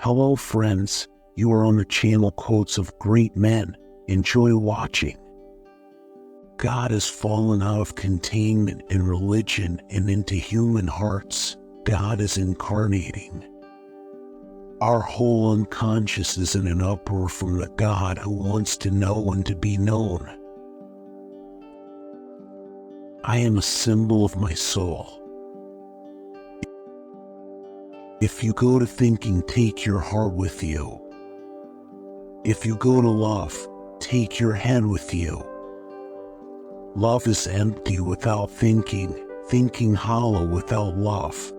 Hello friends, you are on the channel Quotes of Great Men. Enjoy watching. God has fallen out of containment in religion and into human hearts. God is incarnating. Our whole unconscious is in an uproar from the God who wants to know and to be known. I am a symbol of my soul. If you go to thinking, take your heart with you. If you go to love, take your head with you. Love is empty without thinking, thinking hollow without love.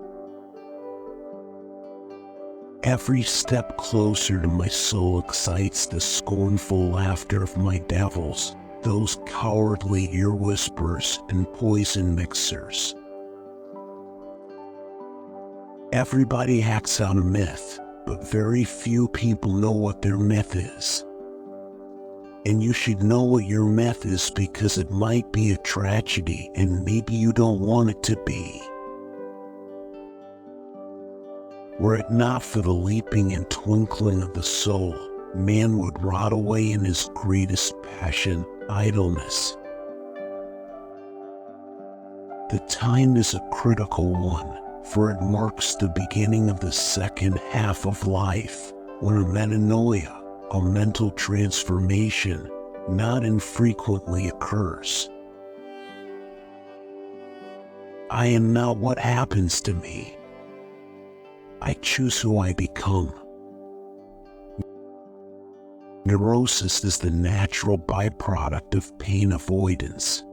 Every step closer to my soul excites the scornful laughter of my devils, those cowardly ear whisperers and poison mixers. Everybody acts out a myth, but very few people know what their myth is. And you should know what your myth is because it might be a tragedy and maybe you don't want it to be. Were it not for the leaping and twinkling of the soul, man would rot away in his greatest passion, idleness. The time is a critical one, for it marks the beginning of the second half of life, when a metanoia, a mental transformation, not infrequently occurs. I am not what happens to me. I choose who I become. Neurosis is the natural byproduct of pain avoidance.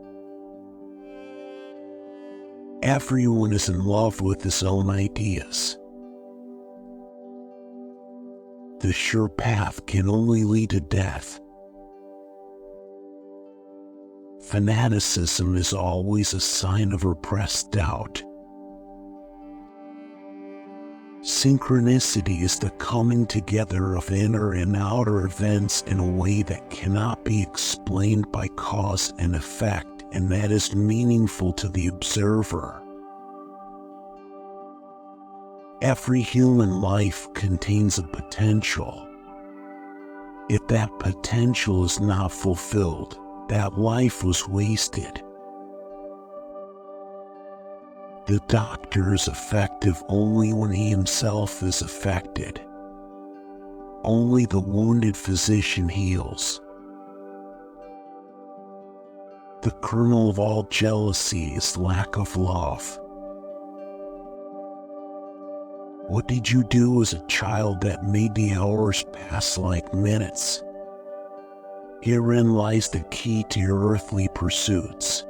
Everyone is in love with his own ideas. The sure path can only lead to death. Fanaticism is always a sign of repressed doubt. Synchronicity is the coming together of inner and outer events in a way that cannot be explained by cause and effect, and that is meaningful to the observer. Every human life contains a potential. If that potential is not fulfilled, that life was wasted. The doctor is effective only when he himself is affected. Only the wounded physician heals. The kernel of all jealousy is lack of love. What did you do as a child that made the hours pass like minutes? Herein lies the key to your earthly pursuits.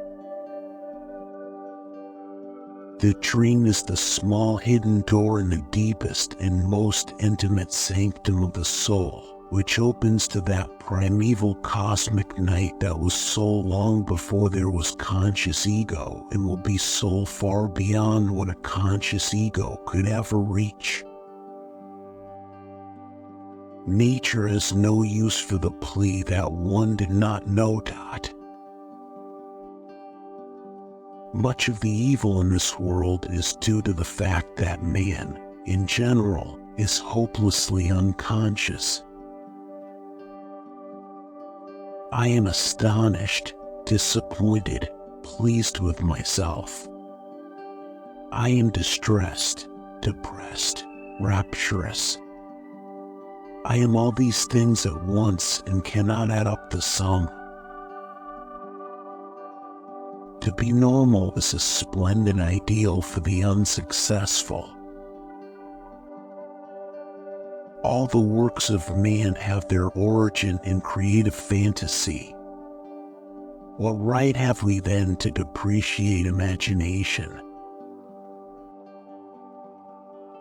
The dream is the small hidden door in the deepest and most intimate sanctum of the soul, which opens to that primeval cosmic night that was soul long before there was conscious ego and will be soul far beyond what a conscious ego could ever reach. Nature has no use for the plea that one did not know. Much of the evil in this world is due to the fact that man, in general, is hopelessly unconscious. I am astonished, disappointed, pleased with myself. I am distressed, depressed, rapturous. I am all these things at once and cannot add up the sum. To be normal is a splendid ideal for the unsuccessful. All the works of man have their origin in creative fantasy. What right have we then to depreciate imagination?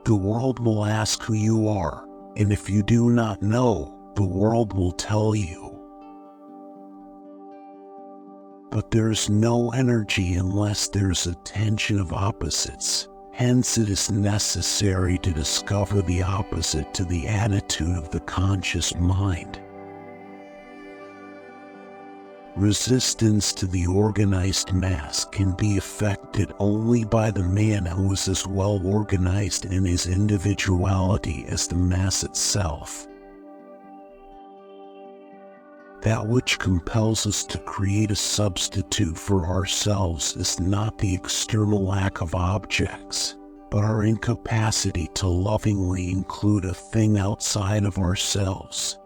The world will ask who you are, and if you do not know, the world will tell you. But there's no energy unless there's a tension of opposites. Hence it is necessary to discover the opposite to the attitude of the conscious mind. Resistance to the organized mass can be effected only by the man who is as well organized in his individuality as the mass itself. That which compels us to create a substitute for ourselves is not the external lack of objects, but our incapacity to lovingly include a thing outside of ourselves.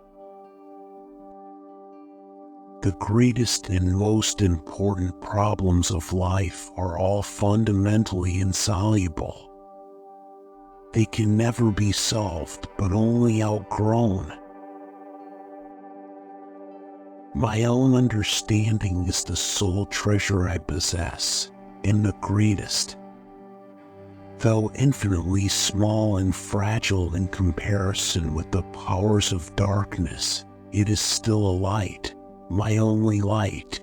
The greatest and most important problems of life are all fundamentally insoluble. They can never be solved, but only outgrown. My own understanding is the sole treasure I possess, and the greatest. Though infinitely small and fragile in comparison with the powers of darkness, it is still a light. My only light.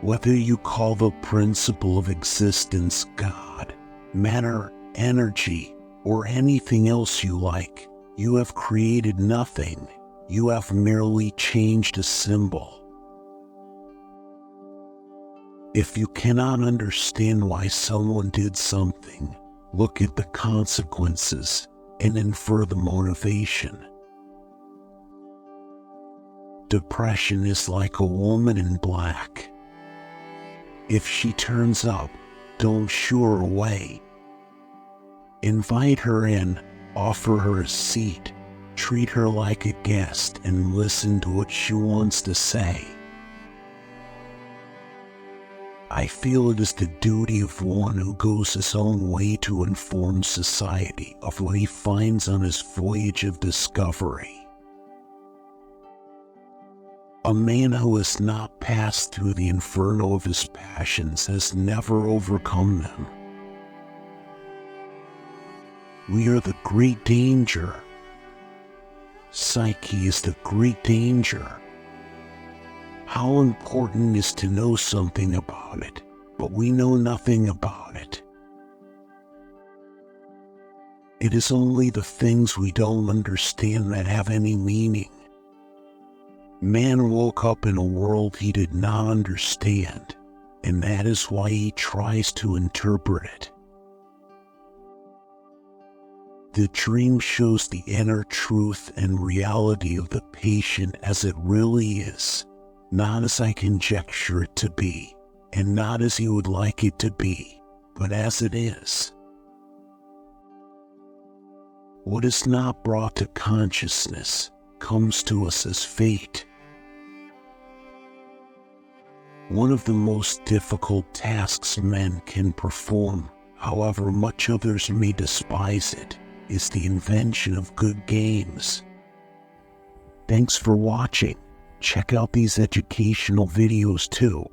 Whether you call the principle of existence God, matter, energy, or anything else you like, you have created nothing. You have merely changed a symbol. If you cannot understand why someone did something, look at the consequences and infer the motivation. Depression is like a woman in black. If she turns up, don't shoo her away. Invite her in, offer her a seat, treat her like a guest, and listen to what she wants to say. I feel it is the duty of one who goes his own way to inform society of what he finds on his voyage of discovery. A man who has not passed through the inferno of his passions has never overcome them. We are the great danger. Psyche is the great danger. How important is to know something about it, but we know nothing about it. It is only the things we don't understand that have any meaning. Man woke up in a world he did not understand, and that is why he tries to interpret it. The dream shows the inner truth and reality of the patient as it really is, not as I conjecture it to be, and not as you would like it to be, but as it is. What is not brought to consciousness comes to us as fate. One of the most difficult tasks men can perform, however much others may despise it, is the invention of good games. Thanks for watching. Check out these educational videos too.